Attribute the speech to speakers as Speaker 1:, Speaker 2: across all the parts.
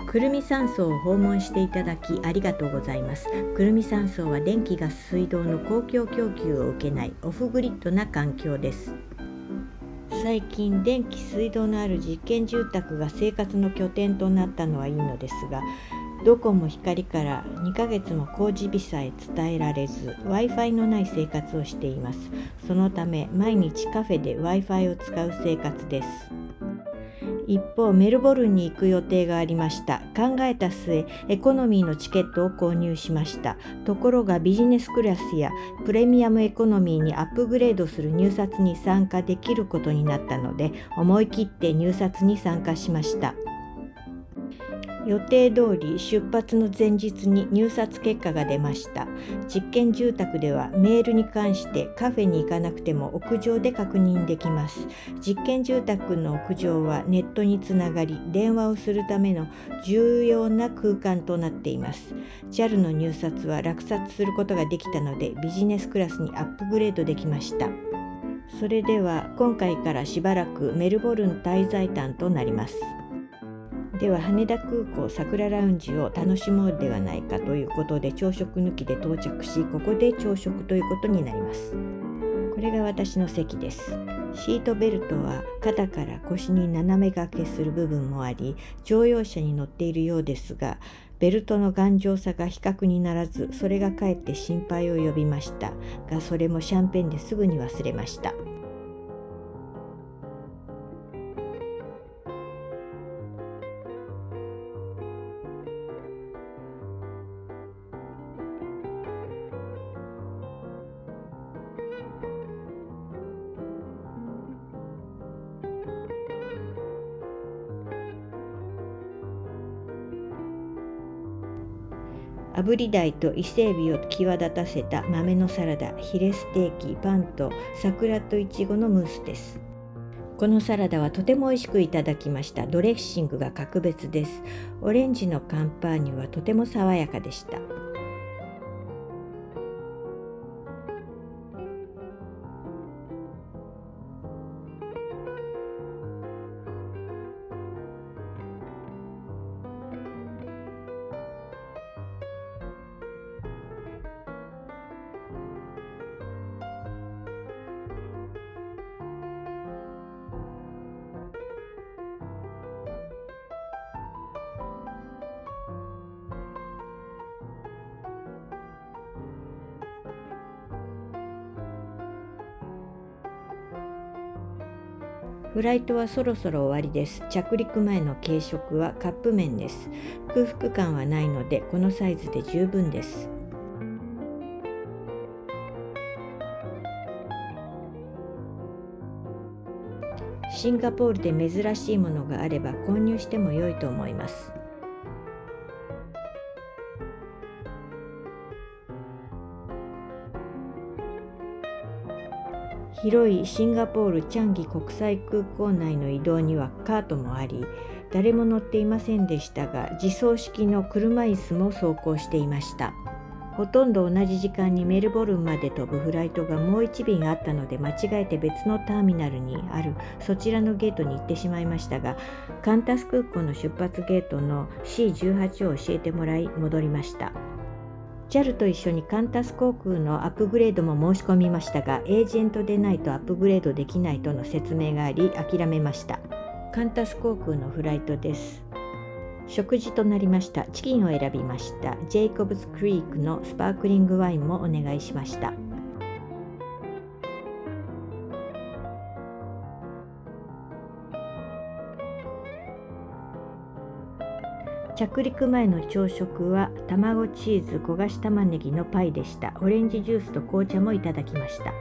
Speaker 1: くるみ山荘を訪問していただきありがとうございます。くるみ山荘は電気ガス水道の公共供給を受けないオフグリッドな環境です。最近電気水道のある実験住宅が生活の拠点となったのはいいのですが、どこも光から2ヶ月も工事日さえ伝えられず Wi-Fi のない生活をしています。そのため毎日カフェで Wi-Fi を使う生活です。一方、メルボルンに行く予定がありました。考えた末、エコノミーのチケットを購入しました。ところがビジネスクラスやプレミアムエコノミーにアップグレードする入札に参加できることになったので、思い切って入札に参加しました。予定通り出発の前日に入札結果が出ました。実験住宅ではメールに関してカフェに行かなくても屋上で確認できます。実験住宅の屋上はネットにつながり電話をするための重要な空間となっています。 JAL の入札は落札することができたのでビジネスクラスにアップグレードできました。それでは今回からしばらくメルボルン滞在短となります。では羽田空港桜ラウンジを楽しもうではないかということで朝食抜きで到着し、ここで朝食ということになります。これが私の席です。シートベルトは肩から腰に斜め掛けする部分もあり乗用車に乗っているようですが、ベルトの頑丈さが比較にならず、それがかえって心配を呼びましたが、それもシャンペンですぐに忘れました。炙り鯛と伊勢海老を際立たせた豆のサラダ、ヒレステーキ、パンと桜とイチゴのムースです。このサラダはとても美味しくいただきました。ドレッシングが格別です。オレンジのカンパーニュはとても爽やかでした。フライトはそろそろ終わりです。着陸前の軽食はカップ麺です。空腹感はないのでこのサイズで十分です。シンガポールで珍しいものがあれば購入しても良いと思います。広いシンガポールチャンギ国際空港内の移動にはカートもあり、誰も乗っていませんでしたが、自走式の車椅子も走行していました。ほとんど同じ時間にメルボルンまで飛ぶフライトがもう1便あったので、間違えて別のターミナルにあるそちらのゲートに行ってしまいましたが、カンタス空港の出発ゲートの C18 を教えてもらい戻りました。JAL と一緒にカンタス航空のアップグレードも申し込みましたが、エージェントでないとアップグレードできないとの説明があり諦めました。カンタス航空のフライトです。食事となりました。チキンを選びました。ジェイコブズクリークのスパークリングワインもお願いしました。着陸前の朝食は卵チーズ焦がし玉ねぎのパイでした。オレンジジュースと紅茶もいただきました。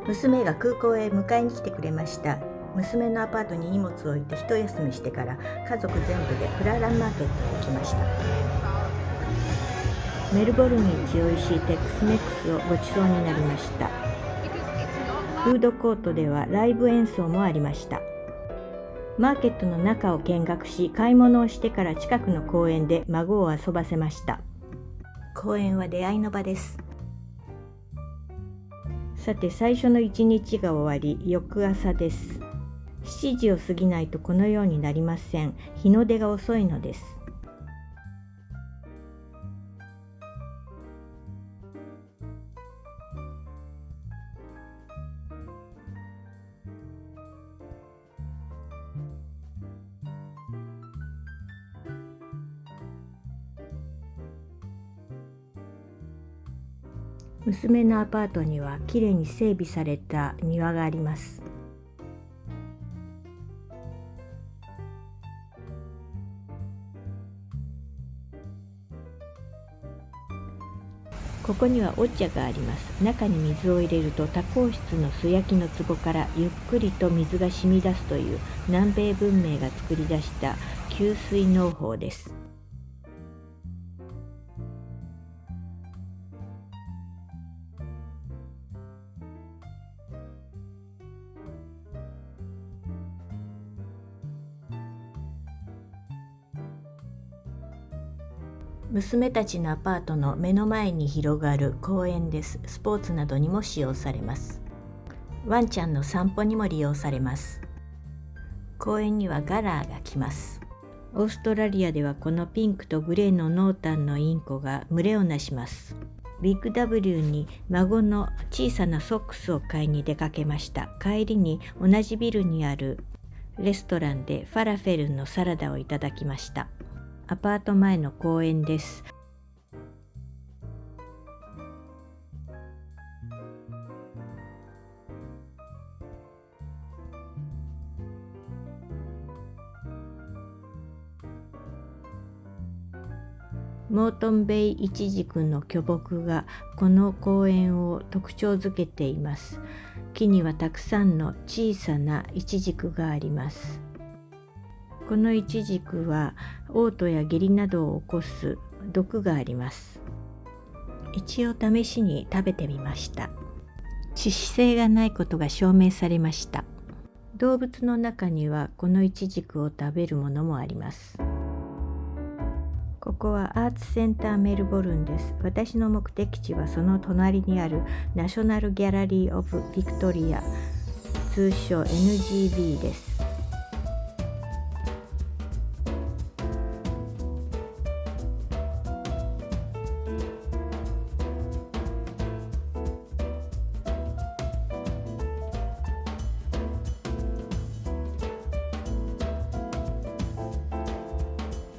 Speaker 1: 娘が空港へ迎えに来てくれました。娘のアパートに荷物を置いて一休みしてから家族全部でプラランマーケットへ行きました。メルボルン一おいしいテックスメックスをごちそうになりました。フードコートではライブ演奏もありました。マーケットの中を見学し、買い物をしてから近くの公園で孫を遊ばせました。公園は出会いの場です。さて、最初の一日が終わり、翌朝です。7時を過ぎないとこのようになりません。日の出が遅いのです。娘のアパートにはきれいに整備された庭があります。ここにはお茶があります。中に水を入れると多孔質の素焼きの壺からゆっくりと水が染み出すという南米文明が作り出した吸水農法です。娘たちのアパートの目の前に広がる公園です。スポーツなどにも使用されます。ワンちゃんの散歩にも利用されます。公園にはガラーが来ます。オーストラリアではこのピンクとグレーの濃淡のインコが群れをなします。ビッグ W に孫の小さなソックスを買いに出かけました。帰りに同じビルにあるレストランでファラフェルのサラダをいただきました。アパート前の公園です。モートンベイイチジクの巨木がこの公園を特徴づけています。木にはたくさんの小さなイチジクがあります。このイチジクは嘔吐や下痢などを起こす毒があります。一応試しに食べてみました。致死性がないことが証明されました。動物の中にはこのイチジクを食べるものもあります。ここはアーツセンターメルボルンです。私の目的地はその隣にあるナショナルギャラリー・オブ・ビクトリア、通称 NGV です。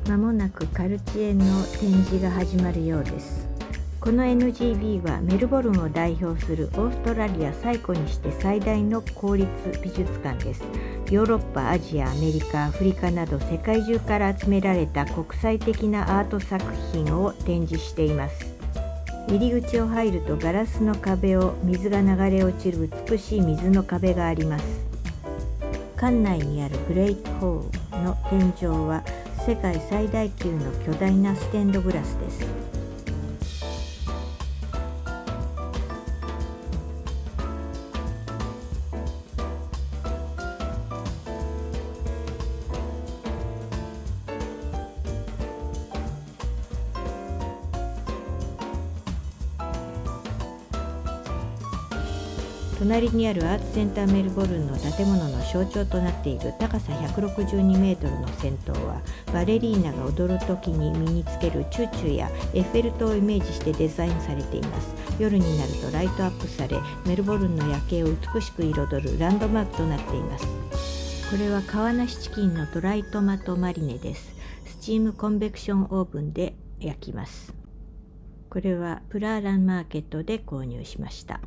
Speaker 1: まもなくカルティエの展示が始まるようです。この NGV はメルボルンを代表するオーストラリア最古にして最大の公立美術館です。ヨーロッパ、アジア、アメリカ、アフリカなど世界中から集められた国際的なアート作品を展示しています。入り口を入るとガラスの壁を水が流れ落ちる美しい水の壁があります。館内にあるグレートホールの天井は世界最大級の巨大なステンドグラスです。隣にあるアーツセンターメルボルンの建物の象徴となっている高さ162メートルの先頭はバレリーナが踊る時に身につけるチューチューやエッフェル塔をイメージしてデザインされています。夜になるとライトアップされメルボルンの夜景を美しく彩るランドマークとなっています。これは川なしチキンのドライトマトマリネです。スチームコンベクションオーブンで焼きます。これはプラーランマーケットで購入しました。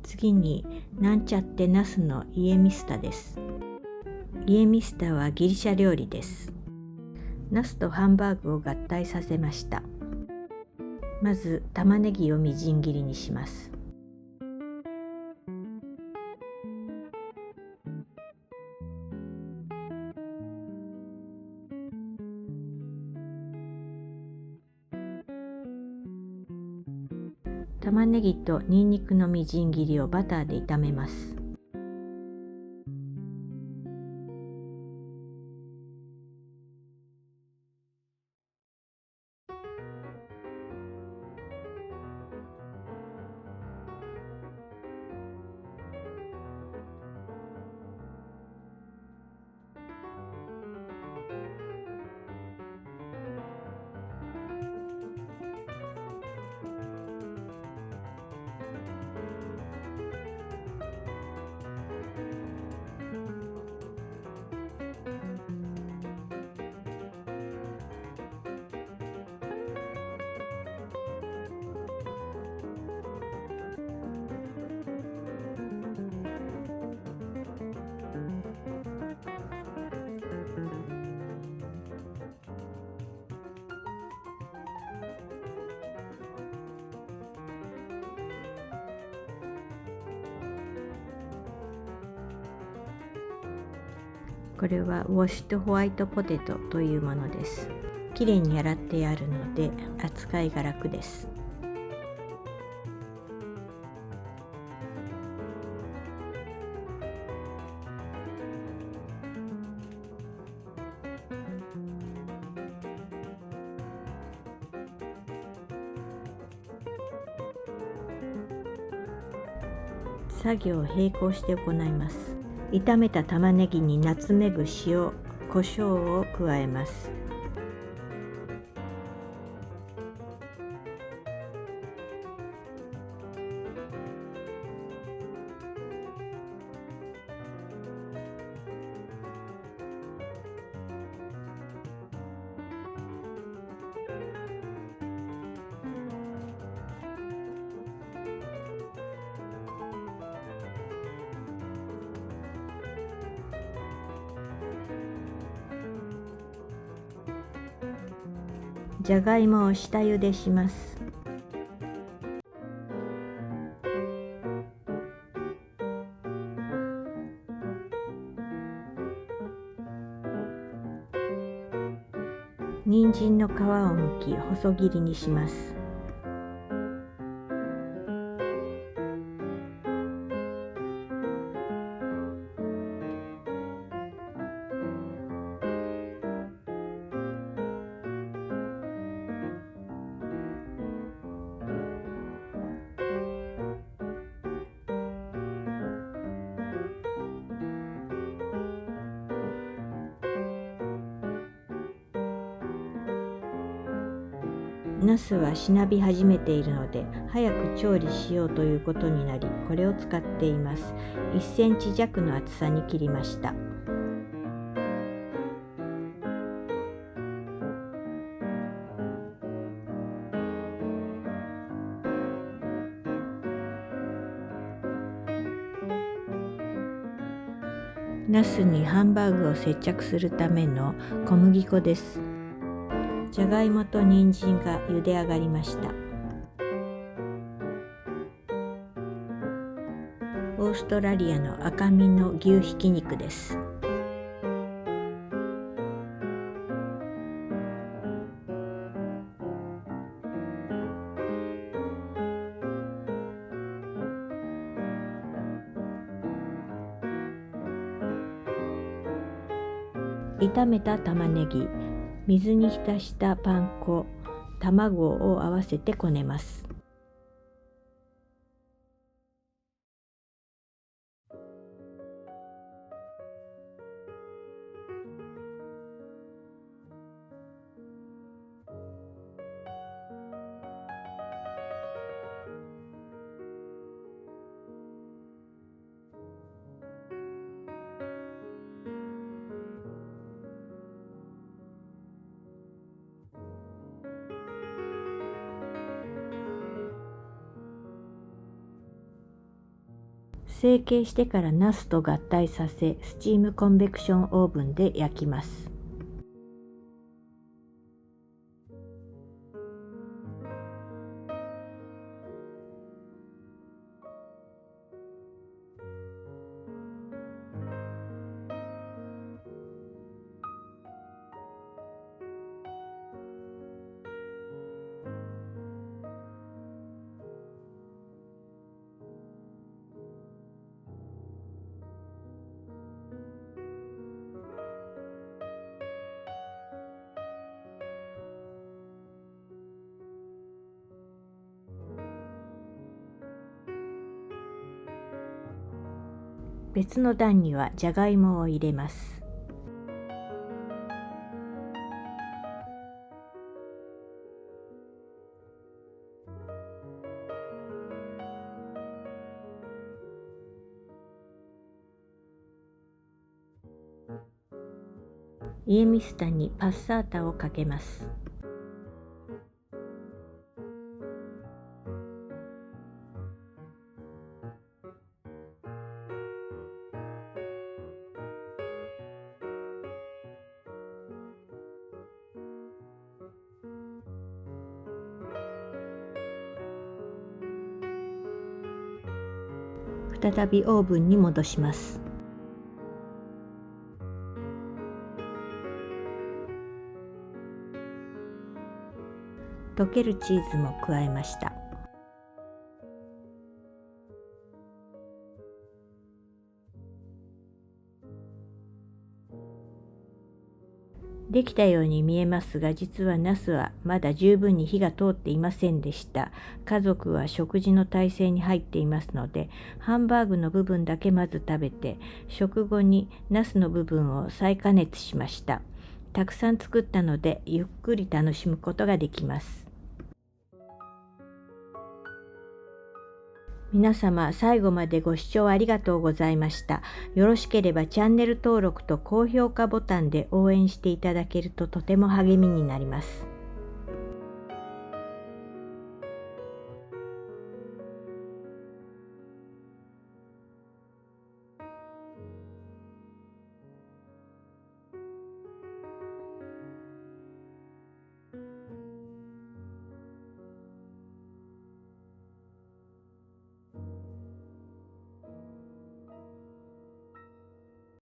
Speaker 1: 次になんちゃってナスのイエミスタです。イエミスタはギリシャ料理です。ナスとハンバーグを合体させました。まず玉ねぎをみじん切りにします。玉ねぎとニンニクのみじん切りをバターで炒めます。これはウォッシュとホワイトポテトというものです。きれいに洗ってあるので扱いが楽です。作業を並行して行います。炒めた玉ねぎにナツメグ、塩、胡椒を加えます。じゃがいもを下茹でします。人参の皮を剥き細切りにします。ナスはしなび始めているので早く調理しようということになり、これを使っています。1センチ弱の厚さに切りました。ナスにハンバーグを接着するための小麦粉です。じゃがいもと人参が茹で上がりました。オーストラリアの赤身の牛ひき肉です。炒めた玉ねぎ、水に浸したパン粉、卵を合わせてこねます。成形してからナスと合体させ、スチームコンベクションオーブンで焼きます。別の段にはじゃがいもを入れます。イエミスタにパッサータをかけます。再びオーブンに戻します。溶けるチーズも加えました。できたように見えますが、実はナスはまだ十分に火が通っていませんでした。家族は食事の体制に入っていますので、ハンバーグの部分だけまず食べて、食後にナスの部分を再加熱しました。たくさん作ったので、ゆっくり楽しむことができます。皆様、最後までご視聴ありがとうございました。よろしければチャンネル登録と高評価ボタンで応援していただけるととても励みになります。